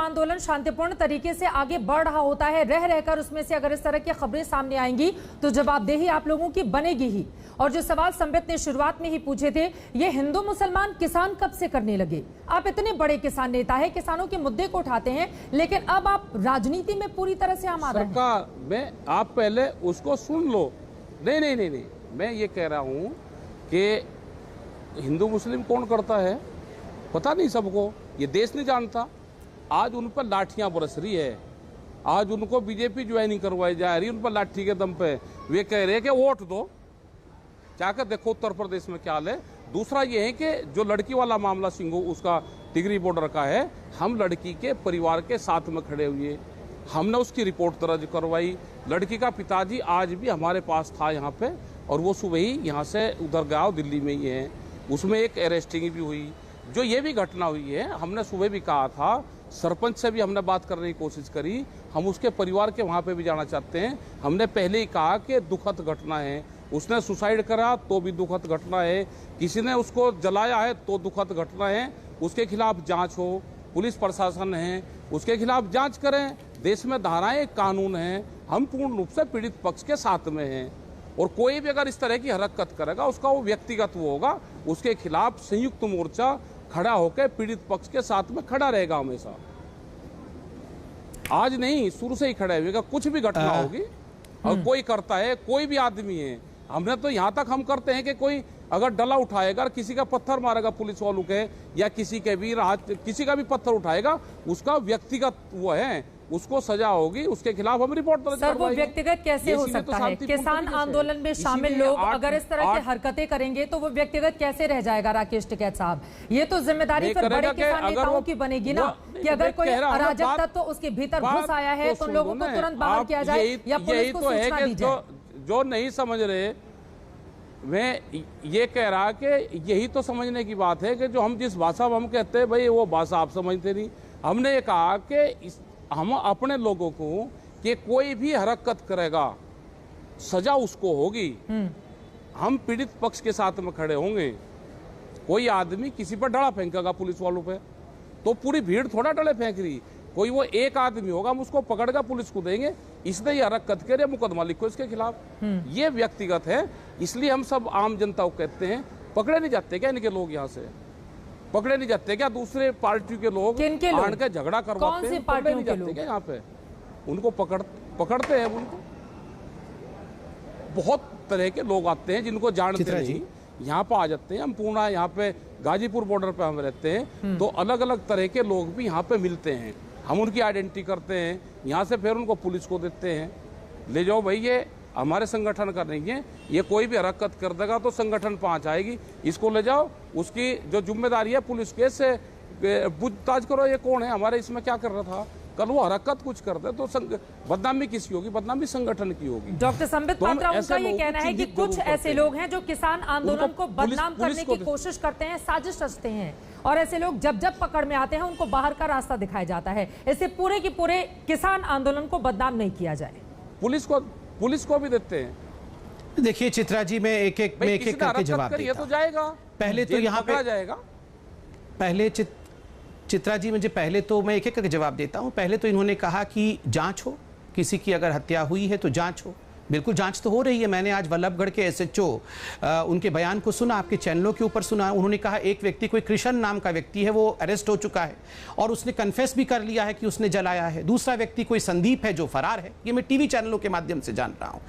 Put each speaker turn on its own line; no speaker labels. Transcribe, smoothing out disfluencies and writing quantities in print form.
आंदोलन शांतिपूर्ण तरीके से आगे बढ़ रहा होता है, रह रहकर उसमें से अगर इस तरह की खबरें सामने आएंगी तो जवाबदेही आप लोगों की बनेगी ही। और जो सवाल संबित ने शुरुआत में ही पूछे थे, ये हिंदू मुसलमान किसान कब से करने लगे? आप इतने बड़े किसान नेता है, किसानों के मुद्दे को उठाते हैं, लेकिन अब आप राजनीति में पूरी तरह से हम आ रहे हैं।
सरकार में आप पहले उसको सुन लो। नहीं, मैं ये कह रहा हूँ कि हिंदू मुस्लिम कौन करता है पता नहीं सबको, ये देश नहीं जानता। आज उन पर लाठियां बरस रही है, आज उनको बीजेपी ज्वाइनिंग करवाई जा रही है, उन पर लाठी के दम पे वे कह रहे हैं कि वोट दो। जाकर देखो उत्तर प्रदेश में क्या हाल है। दूसरा ये है कि जो लड़की वाला मामला सिंघू उसका टिगरी बॉर्डर का है, हम लड़की के परिवार के साथ में खड़े हुए, हमने उसकी रिपोर्ट दर्ज करवाई। लड़की का पिताजी आज भी हमारे पास था यहाँ पे, और वो सुबह ही यहाँ से उधर गया, दिल्ली में ही है। उसमें एक अरेस्टिंग भी हुई। जो ये भी घटना हुई है, हमने सुबह भी कहा था, सरपंच से भी हमने बात करने की कोशिश करी, हम उसके परिवार के वहाँ पे भी जाना चाहते हैं। हमने पहले ही कहा कि दुखद घटना है, उसने सुसाइड करा तो भी दुखद घटना है, किसी ने उसको जलाया है तो दुखद घटना है। उसके खिलाफ जांच हो, पुलिस प्रशासन है उसके खिलाफ जांच करें। देश में धाराएं कानून हैं, हम पूर्ण रूप से पीड़ित पक्ष के साथ में हैं। और कोई भी अगर इस तरह की हरकत करेगा उसका वो व्यक्तिगत वो होगा, उसके खिलाफ संयुक्त मोर्चा खड़ा होकर पीड़ित पक्ष के साथ में खड़ा रहेगा हमेशा। आज नहीं, शुरू से ही खड़ा रहेगा। कुछ भी घटना होगी और कोई करता है, कोई भी आदमी है, हमने तो यहाँ तक हम करते हैं कि कोई अगर डला उठाएगा, किसी का पत्थर मारेगा पुलिस वालों के, या किसी के भी किसी का भी पत्थर उठाएगा, उसका व्यक्तिगत वो है, उसको सजा होगी, उसके खिलाफ हम रिपोर्ट दर्ज
करवाएंगे। सर, वो व्यक्तिगत कैसे हो सकता है? किसान आंदोलन में शामिल लोग अगर इस तरह की हरकतें करेंगे तो वो व्यक्तिगत कैसे रह जाएगा? राकेश टिकैत साहब, ये तो जिम्मेदारी फिर बड़े किसान नेताओं की बनेगी ना, कि अगर कोई अराजक तत्व उसके भीतर घुस आया है तो लोगों को तुरंत बाहर किया जाए या पुलिस को सूचना दी जाए।
जो नहीं समझ रहे, मैं ये कह रहा कि यही तो समझने की बात है कि जो हम जिस भाषा में हम कहते हैं भाई वो भाषा आप समझते नहीं। हमने ये कहा कि हम अपने लोगों को कि कोई भी हरकत करेगा सजा उसको होगी। हम पीड़ित पक्ष के साथ में खड़े होंगे। कोई आदमी किसी पर डला फेंकेगा पुलिस वालों पे तो पूरी भीड़ थोड़ा डले फेंक रही, कोई वो एक आदमी होगा, हम उसको पकड़कर पुलिस को देंगे, इसने ये हरकत करे, मुकदमा लिखो इसके खिलाफ। ये व्यक्तिगत है, इसलिए हम सब आम जनता को कहते हैं, पकड़े नहीं जाते क्या इनके लोग? यहाँ से पकड़े नहीं जाते क्या दूसरे पार्टी के लोग आन के झगड़ा करवाते हैं? पकड़े नहीं जाते क्या यहाँ पे? उनको पकड़ते हैं। उनको बहुत तरह के लोग आते हैं जिनको जानते नहीं, यहाँ पे आ जाते हैं। हम पूर्णा यहाँ पे गाजीपुर बॉर्डर पे हम रहते हैं, तो अलग अलग तरह के लोग भी यहाँ पे मिलते हैं। हम उनकी आइडेंटिटी करते हैं, यहाँ से फिर उनको पुलिस को देते हैं, ले जाओ भाई ये हमारे संगठन का नहीं है, ये कोई भी हरकत कर देगा तो संगठन पहुंच आएगी, इसको ले जाओ, उसकी जो जिम्मेदारी है पुलिस के से पूछताछ करो, ये कौन है, हमारे इसमें क्या कर रहा था। कल वो हरकत कुछ कर दे तो बदनामी किसी होगी? बदनामी संगठन की होगी।
डॉक्टर संबित पात्रा, उनका ये कहना है कि कुछ ऐसे लोग हैं जो किसान आंदोलन को बदनाम करने की कोशिश करते हैं, साजिश रचते हैं, और ऐसे लोग जब जब पकड़ में आते हैं उनको बाहर का रास्ता दिखाया जाता है। इससे पूरे के पूरे किसान आंदोलन को बदनाम नहीं किया जाए।
पुलिस को भी देते हैं।
देखिए चित्रा जी, मैं एक एक करके जवाब देता
तो जाएगा।
पहले तो यहाँ पे
जाएगा।
पहले चित्रा जी, मुझे पहले तो मैं एक एक करके जवाब देता हूँ। पहले तो इन्होंने कहा कि जांच हो, किसी की अगर हत्या हुई है तो जांच हो। बिल्कुल जांच तो हो रही है। मैंने आज वल्लभगढ़ के एसएचओ उनके बयान को सुना, आपके चैनलों के ऊपर सुना। उन्होंने कहा एक व्यक्ति, कोई कृष्ण नाम का व्यक्ति है, वो अरेस्ट हो चुका है और उसने कन्फेस भी कर लिया है कि उसने जलाया है। दूसरा व्यक्ति कोई संदीप है जो फरार है। ये मैं टीवी चैनलों के माध्यम से जान रहा हूँ।